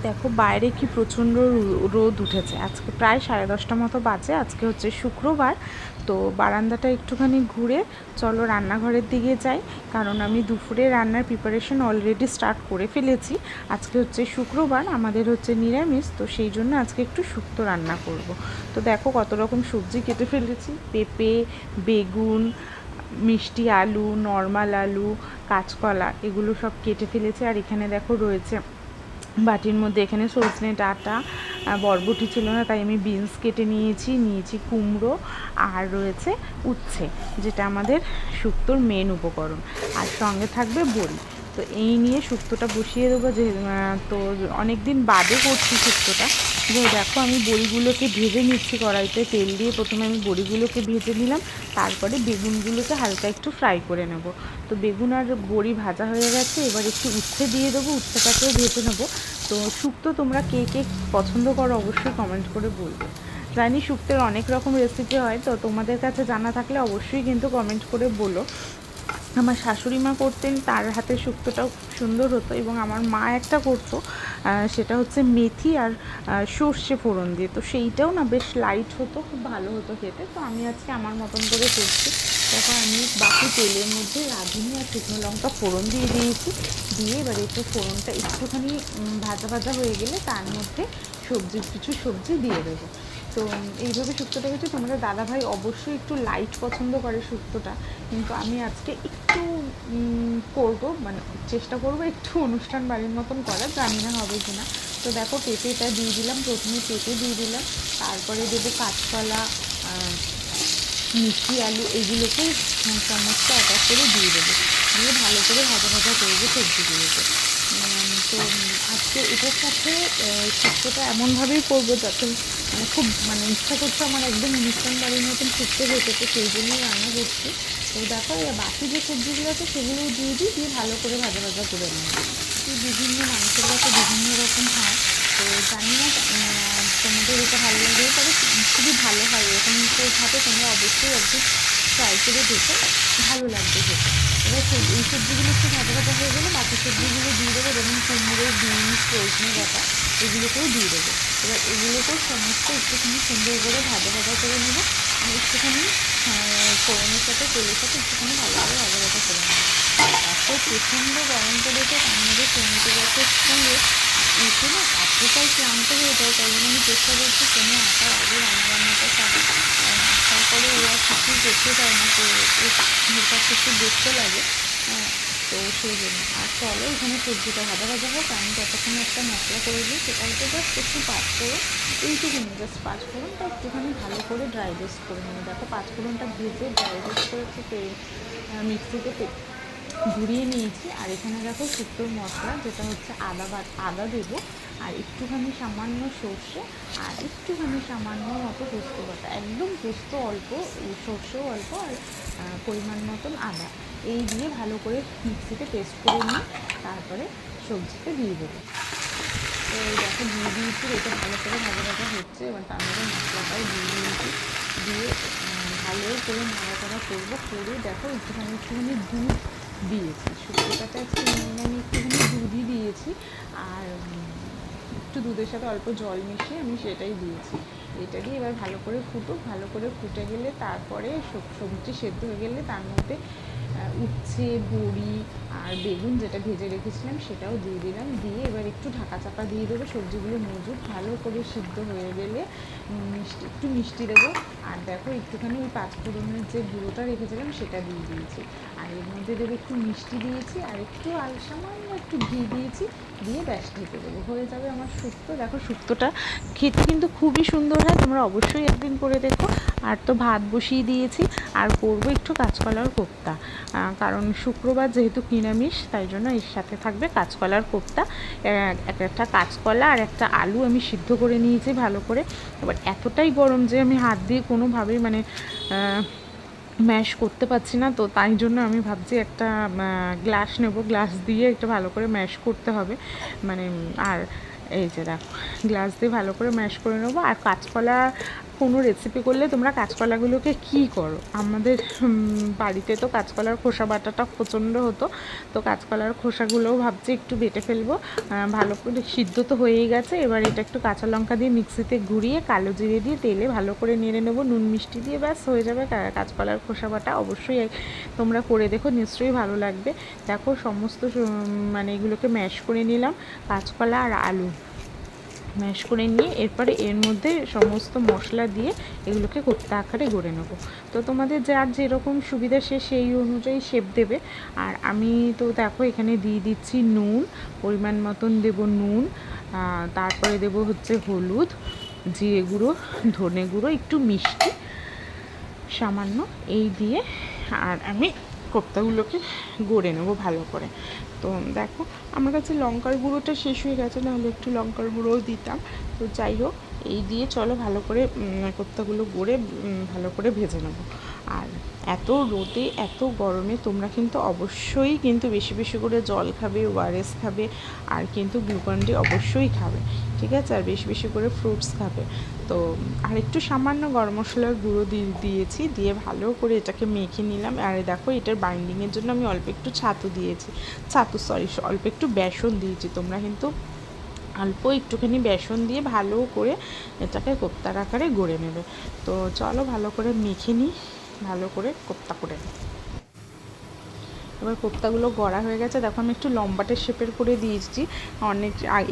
দেখো বাইরে কি প্রচণ্ড রোদ উঠেছে। আজকে প্রায় 10:30 মতো বাজে। আজকে হচ্ছে শুক্রবার। তো বারান্দাটা একটুখানি ঘুরে চলো রান্নাঘরের দিকে যাই, কারণ আমি দুপুরে রান্নার প্রিপারেশন অলরেডি স্টার্ট করে ফেলেছি। আজকে হচ্ছে শুক্রবার, আমাদের হচ্ছে নিরামিষ, তো সেই জন্য আজকে একটু শুক্তো রান্না করব। তো দেখো কত রকম সবজি কেটে ফেলেছি, পেঁপে, বেগুন, মিষ্টি আলু, নর্মাল আলু, কাঁচকলা, এগুলো সব কেটে ফেলেছি। আর এখানে দেখো রয়েছে বাটির মধ্যে, এখানে সজনে ডাঁটা, বরবটি ছিল না তাই আমি বিনস কেটে নিয়েছি কুমড়ো, আর রয়েছে উচ্ছে, যেটা আমাদের শুক্তোর মেন উপকরণ, আর সঙ্গে থাকবে বড়ি। তো এই নিয়ে শুক্তোটা বসিয়ে দেবো। যে তো অনেক দিন বাদে করছি শুক্তোটা। যে দেখো আমি বড়িগুলোকে ভেজে নিচ্ছি কড়াইতে, তেল দিয়ে প্রথমে আমি বড়িগুলোকে ভেজে নিলাম, তারপরে বেগুনগুলোকে হালকা একটু ফ্রাই করে নেব। তো বেগুন আর বড়ি ভাজা হয়ে গেছে, এবার একটু উচ্ছে দিয়ে দেবো, উচ্ছেটাকেও ভেজে নেবো। তো শুক্তো তোমরা কে কে পছন্দ করো অবশ্যই কমেন্ট করে বলবে। জানি শুক্তোর অনেক রকম রেসিপি হয়, তো তোমাদের কাছে জানা থাকলে অবশ্যই কিন্তু কমেন্ট করে বলো। আমার শাশুড়ি মা করতেন, তার হাতে শুক্তোটাও খুব সুন্দর হতো, এবং আমার মা একটা করতো, সেটা হচ্ছে মেথি আর সর্ষে ফোড়ন দিয়ে, তো সেইটাও না বেশ লাইট হতো, খুব ভালো হতো খেতে। তো আমি আজকে আমার মতন করে করছি। তারপর আমি বাকি তেলের মধ্যে রাঁধুনি আর শুকনো লঙ্কা ফোড়ন দিয়ে দিয়েছি, দিয়ে এবার একটু ফোড়নটা একটুখানি ভাজা ভাজা হয়ে গেলে তার মধ্যে কিছু সবজি দিয়ে দেবো। তো এইভাবে শুক্তোটা হচ্ছে, তোমাদের দাদাভাই অবশ্যই একটু লাইট পছন্দ করে শুক্তোটা, কিন্তু আমি আজকে একটু করবো, মানে চেষ্টা করবো একটু অনুষ্ঠান বাড়ির মতন করার, জানি না হবে কি না। তো দেখো পেঁপেটা দিয়ে দিলাম, প্রথমে পেঁপে দিয়ে দিলাম, তারপরে দেবো কাঁচকলা, মিষ্টি আলু, এগুলোকে সমস্ত এক এক করে দিয়ে দেবো, দিয়ে ভালো করে ভাজা ভাজা করবো সবজিগুলোকে। তো আজকে এটার সাথে শুক্তোটা এমনভাবেই করবো যাতে খুব ইচ্ছা করছে আমার একদম অনুষ্ঠান বাড়ির মতন শুক্তো খেতে, তো সেই জন্যই রান্না করছি। তো দেখো বাকি যে সবজিগুলো আছে সেগুলোও দিয়ে ভালো করে ভাজা ভাজা করে নেবো। বিভিন্ন মানুষের কাছে বিভিন্ন রকম হয়, তো জানি না তোমাদের এটা ভালো লাগবে, তবে খুবই ভালো হয় এরকম ভাবে, তোমরা অবশ্যই একদিন ট্রাই করে দেখো, ভালো লাগবে খেতে। এবার এই সবজিগুলো একটু ভাজা ভাজা হয়ে গেলে বাকি সবজিগুলো দিয়ে দেবো, যেমন কুমড়ো, বিনস, সজনে ডাঁটা, এগুলোকেও দিয়ে দেবো। এবার এগুলোকেও সমস্ত একটুখানি সুন্দর করে ভাজা ভাজা করে নেবো, একটুখানি ফোড়নের সাথে তেলের সাথে একটুখানি ভালোভাবে ভাজা ভাজা করে নেবো। এত প্রচণ্ড গরম পড়েছে, তার মধ্যে টমেটো গাছের ফুলে এসে না এতটাই ক্লান্ত হয়ে যায়, তাই জন্য আমি চেষ্টা করছি কোনো আটার আগে রান্নাবান্নাটা সারা, কারণ আসার পরে ওরা কিছুই করতে চায় না, তো ওর কাছে একটু দেখতে লাগে। তো সেই জন্য আর চলো এখানে সবজিটা ভাজা ভাজা হোক, আমি ততক্ষণে একটা মশলা করে দিই, সেটা হচ্ছে জাস্ট একটু পাঁচফোড়ন, এইটুকুনি জাস্ট পাঁচফোড়নটা একটুখানি ভালো করে ড্রাই রোস্ট করে নেবো। দেখো পাঁচফোড়নটা ভেজে ড্রাই রোস্ট করে একটু মিক্সিতে ঘুরিয়ে নিয়েছি। আর এখানে দেখো শুক্তোর মশলা, যেটা হচ্ছে আদা দেবো, আর একটুখানি সামান্য সর্ষে, আর একটুখানি সামান্য মতো পোস্ত বাটা, একদম পোস্ত অল্প, সর্ষেও অল্প, আর পরিমাণ মতন আদা, এই দিয়ে ভালো করে মিক্সিতে পেস্ট করে নিয়ে তারপরে সবজিতে দিয়ে দেবো। তো দেখো দিয়ে দিয়েছি, এটা ভালো করে ভাজা ভাজা হচ্ছে, এবার তার মধ্যে মশলাটাও দিয়ে দিয়েছি, দিয়ে ভালো করে নাড়াচাড়া করবো, করে দেখো একটুখানি দুধ দিয়েছি, শুক্তোটাতে আজকে আমি একটুখানি দুধই দিয়েছি, আর একটু দুধের সাথে অল্প জল মিশিয়ে আমি সেটাই দিয়েছি। এটা দিয়ে এবার ভালো করে ফুটুক, ভালো করে ফুটে গেলে তারপরে সবজি সেদ্ধ হয়ে গেলে তার মধ্যে উচ্ছে, বড়ি আর বেগুন যেটা ভেজে রেখেছিলাম সেটাও দিয়ে দিলাম, দিয়ে এবার একটু ঢাকা চাপা দিয়ে দেবো, সবজিগুলো মজুদ ভালো করে সিদ্ধ হয়ে গেলে একটু মিষ্টি দেবো, আর দেখো একটুখানি ওই পাঁচফোড়নের যে গুঁড়োটা রেখেছিলাম সেটা দিয়ে দিয়েছি, আর এর মধ্যে দেবো একটু মিষ্টি দিয়েছি, আর একটু সামান্য একটু ঘি দিয়েছি, দিয়ে ব্যাস ঢেকে দেবো, হয়ে যাবে আমার শুক্তো। দেখো শুক্তোটা খেতে কিন্তু খুবই সুন্দর হয়, তোমরা অবশ্যই একদিন করে দেখো। আর তো ভাত বসিয়ে দিয়েছি, আর করবো একটু কাঁচকলার কোপ্তা, কারণ শুক্রবার যেহেতু নিরামিষ, তাই জন্য এর সাথে থাকবে কাঁচকলার কোপ্তা। একটা কাঁচকলা আর একটা আলু আমি সিদ্ধ করে নিয়েছি ভালো করে। এবার এতটাই গরম যে আমি হাত দিয়ে কোনোভাবেই ম্যাশ করতে পারছি না, তো তাই জন্য আমি ভাবছি একটা গ্লাস নেব, গ্লাস দিয়ে একটু ভালো করে ম্যাশ করতে হবে, আর এই যে দেখো গ্লাস দিয়ে ভালো করে ম্যাশ করে নেবো। আর কাঁচকলা কোনো রেসিপি করলে তোমরা কাঁচকলাগুলোকে কী করো? আমাদের বাড়িতে তো কাঁচকলার খোসা বাটাটা প্রচণ্ড হতো, তো কাঁচকলার খোসাগুলোও ভাবছি একটু বেটে ফেলবো। ভালো করে সিদ্ধ তো হয়েই গেছে, এবার এটা একটু কাঁচা লঙ্কা দিয়ে মিক্সিতে ঘুরিয়ে কালো জিরে দিয়ে তেলে ভালো করে নেড়ে নেবো, নুন মিষ্টি দিয়ে, ব্যাস হয়ে যাবে কাঁচকলার খোসা বাটা। অবশ্যই তোমরা করে দেখো, নিশ্চয়ই ভালো লাগবে। দেখো সমস্ত মানে এগুলোকে ম্যাশ করে নিলাম, কাঁচকলা আর আলু ম্যাশ করে নিয়ে এরপরে এর মধ্যে সমস্ত মশলা দিয়ে এগুলোকে কোপ্তা আকারে গড়ে নেব। তো তোমাদের যার যেরকম সুবিধা সে সেই অনুযায়ী শেপ দেবে। আর আমি তো দেখো এখানে দিয়ে দিচ্ছি নুন, পরিমাণ মতন দেব নুন, তারপরে দেব হচ্ছে হলুদ, জিরে গুঁড়ো, ধনে গুঁড়ো, একটু মিষ্টি সামান্য, এই দিয়ে আর আমি কোপ্তাগুলোকে গড়ে নেবো ভালো করে। তো দেখো আমার কাছে লঙ্কার গুঁড়োটা শেষ হয়ে গেছে, নাহলে একটু লঙ্কার গুঁড়োও দিতাম। তো যাই হোক, এই দিয়ে চলো ভালো করে কোপ্তাগুলো গড়ে ভালো করে ভেজে নেবো। আর এত রোদে এত গরমে তোমরা কিন্তু অবশ্যই কিন্তু বেশি বেশি করে জল খাবে, ওআরএস খাবে, আর কিন্তু গ্লুকন-ডি অবশ্যই খাবে, ঠিক আছে? আর বেশি বেশি করে ফ্রুটস খাবে। তো আর একটু সামান্য গরম মশলার গুঁড়ো দিয়েছি, দিয়ে ভালো করে এটাকে মেখে নিলাম। আর দেখো এটার বাইন্ডিংয়ের জন্য আমি অল্প একটু অল্প একটু বেসন দিয়েছি। তোমরা কিন্তু অল্প একটুখানি বেসন দিয়ে ভালো করে এটাকে কোপ্তার আকারে গড়ে নেবে। তো চলো ভালো করে মেখে নিই, ভালো করে কোপ্তা করে নিই। এবার কোপ্তাগুলো গড়া হয়ে গেছে, দেখো আমি একটু লম্বাটে শেপের করে দিয়েছি।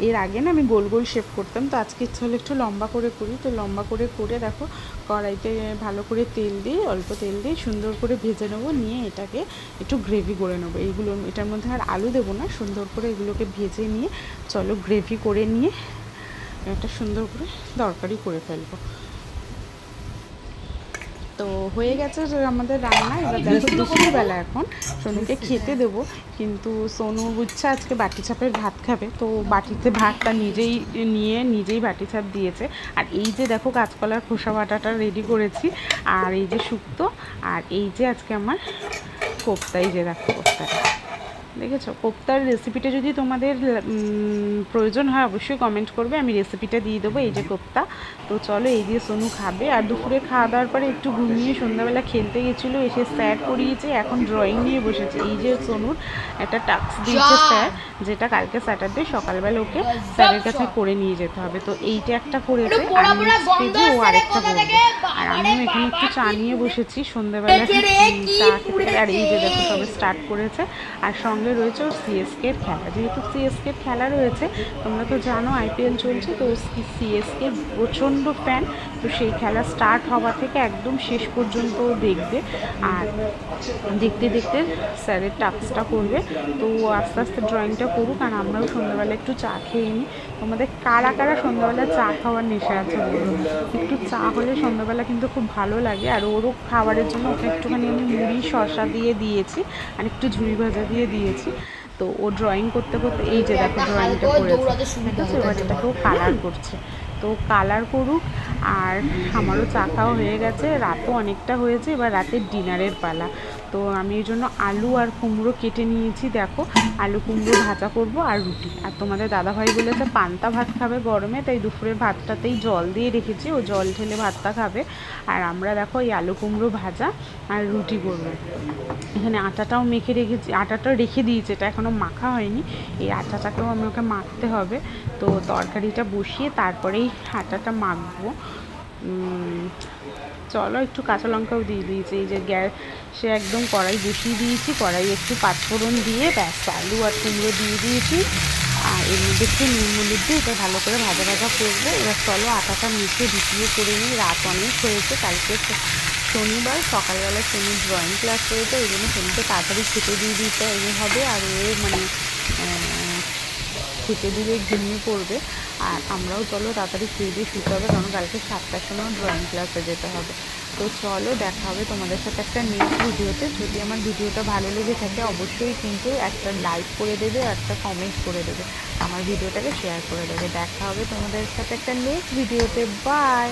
এর আগে না আমি গোল গোল শেপ করতাম, তো আজকে ইচ্ছা হলে একটু লম্বা করে করি। তো লম্বা করে দেখো কড়াইতে ভালো করে তেল দিয়ে, অল্প তেল দিয়ে সুন্দর করে ভেজে নেবো, নিয়ে এটাকে একটু গ্রেভি করে নেবো। এটার মধ্যে আর আলু দেবো না, সুন্দর করে এগুলোকে ভেজে নিয়ে চলো গ্রেভি করে নিয়ে একটা সুন্দর করে তরকারি করে ফেলবো। তো হয়ে গেছে আমাদের রান্না। এবার দেখো দুপুরবেলা এখন সোনুকে খেতে দেবো, কিন্তু সোনু বুঝছে আজকে বাটি ছাপের ভাত খাবে, তো বাটিতে ভাতটা নিজেই বাটি ছাপ দিয়েছে। আর এই যে দেখো কাঁচকলার খোসা বাটাটা রেডি করেছি, আর এই যে শুক্তো, আর এই যে আজকে আমার কোপ্তা, এই যে দেখো কোপ্তাটা দেখেছো। কোপ্তার রেসিপিটা যদি তোমাদের প্রয়োজন হয় অবশ্যই কমেন্ট করবে, আমি রেসিপিটা দিয়ে দেবো। এই যে কোপ্তা, তো চলো এই দিয়ে সোনু খাবে। আর দুপুরে খাওয়া দাওয়ার পরে একটু ঘুমিয়ে সন্ধ্যাবেলা খেলতে গেছিলো, এসে স্যার করিয়েছে, এখন ড্রয়িং নিয়ে বসেছে। এই যে সোনুর একটা টাস্ক দিয়েছে স্যার, যেটা কালকে স্যাটারডে সকালবেলা ওকে স্যারের কাছে করে নিয়ে যেতে হবে। তো এইটা একটা করেছে, আর নেক্সট পেজে ও আরেকটা করবে। আর আমিও এখানে একটু চা নিয়ে বসেছি সন্ধ্যাবেলা চা খেতে। আর এই যে দেখো সবে স্টার্ট করেছে, আর সঙ্গে রয়েছে ওর সিএসকের খেলা। যেহেতু সিএসকের খেলা রয়েছে, তোমরা তো জানো আইপিএল চলছে, তো সিএসকে প্রচণ্ড ফ্যান। তো সেই খেলা স্টার্ট হওয়া থেকে একদম শেষ পর্যন্ত দেখবে, আর দেখতে দেখতে স্যারের টাস্কটা করবে। তো আস্তে আস্তে ড্রয়িংটা করুক, আর আমরাও সন্ধ্যাবেলা একটু চা খেয়ে নিই। তোমাদের কারা কারা সন্ধ্যাবেলা চা খাওয়ার নেশা আছে বলুন? একটু চা হলে সন্ধ্যাবেলা কিন্তু খুব ভালো লাগে। আর ওরও খাবারের জন্য ওকে একটুখানি আমি মুড়ি শসা দিয়ে দিয়েছি, আর একটু ঝুড়ি ভাজা দিয়ে দিয়েছি। তো ও ড্রয়িং করতে করতে এই যে দেখো ড্রয়িংটা করেছে, ঠিক আছে? এবার এটাকেও কালার করছে, তো কালার করুক। আর আমারও চা খাওয়া হয়ে গেছে, রাতও অনেকটা হয়েছে, এবার রাতের ডিনারের পালা। তো আমি এই জন্য আলু আর কুমড়ো কেটে নিয়েছি, দেখো আলু কুমড়ো ভাজা করব আর রুটি। আর তোমাদের দাদাভাই বলেছে পান্তা ভাত খাবে গরমে, তাই দুপুরের ভাতটাতেই জল দিয়ে রেখেছি, ও জল ঢেলে ভাতটা খাবে। আর আমরা দেখো এই আলু কুমড়ো ভাজা আর রুটি করবো। এখানে আটাটাও মেখে রেখেছি, আটাটা রেখে দিয়েছি, এটা এখনও মাখা হয়নি, এই আটাটাকেও আমি ওকে মাখতে হবে। তো তরকারিটা বসিয়ে তারপরেই আটাটা মাখবো। চলো একটু কাঁচা লঙ্কাও দিয়ে দিয়েছি, এই যে গ্যাসে একদম কড়াই বসিয়ে দিয়েছি, কড়াই একটু পাঁচফোড়ন দিয়ে ব্যাস আলু আর কুমড়ো দিয়ে দিয়েছি। আর এর মধ্যে একটু নুন হলুদ দিয়ে এটা ভালো করে ভাজা ভাজা করবো। এবার চলো আটাটা মেখে ভিজিয়ে করে নিই, রাত অনেক হয়েছে, কালকে শনিবার সকালবেলা শনির ড্রয়িং ক্লাস রয়েছে, ওই জন্য শনিকে তাড়াতাড়ি খেতে দিয়ে দিতে হবে। আর ও মানে খেতে দিলে ঘুমিয়ে পড়বে, আর আমরাও চলো তাড়াতাড়ি খেয়ে দিয়ে শুতে হবে, কারণ কালকে 7টার সময় ড্রয়িং ক্লাসে যেতে হবে। তো চলো দেখা হবে তোমাদের সাথে একটা নেক্সট ভিডিওতে। যদি আমার ভিডিওটা ভালো লেগে থাকে অবশ্যই কিন্তু একটা লাইক করে দেবে, একটা কমেন্ট করে দেবে, আমার ভিডিওটাকে শেয়ার করে দেবে। দেখা হবে তোমাদের সাথে একটা নেক্সট ভিডিওতে। বাই।